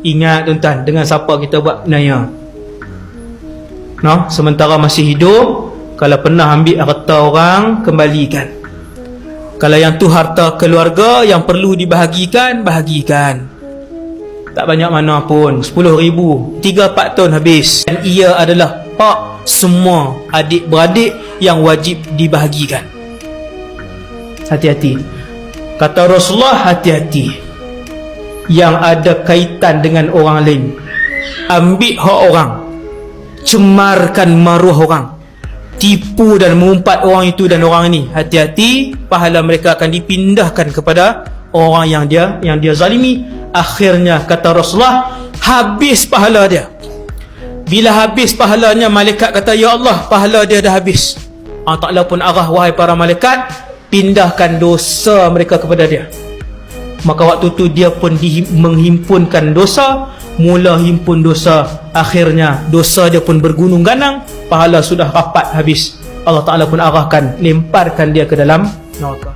Ingat tuan-tuan, dengan siapa kita buat naya. No? Sementara masih hidup, kalau pernah ambil harta orang, kembalikan. Kalau yang tu harta keluarga yang perlu dibahagikan, bahagikan. Tak banyak mana pun, 10,000, 3-4 tahun habis. Dan ia adalah hak semua adik-beradik yang wajib dibahagikan. Hati-hati. Kata Rasulullah, hati-hati yang ada kaitan dengan orang lain. Ambil hak orang, cemarkan maruah orang, tipu dan mengumpat orang itu dan orang ini. Hati-hati, pahala mereka akan dipindahkan kepada orang yang dia zalimi. Akhirnya kata Rasulullah, habis pahala dia. Bila habis pahalanya, malaikat kata, ya Allah, pahala dia dah habis. Allah Ta'ala pun arah, wahai para malaikat, pindahkan dosa mereka kepada dia. Maka waktu tu dia pun menghimpunkan dosa. Mula himpun dosa, akhirnya dosa dia pun bergunung ganang, pahala sudah rapat habis. Allah Ta'ala pun arahkan, lemparkan dia ke dalam neraka.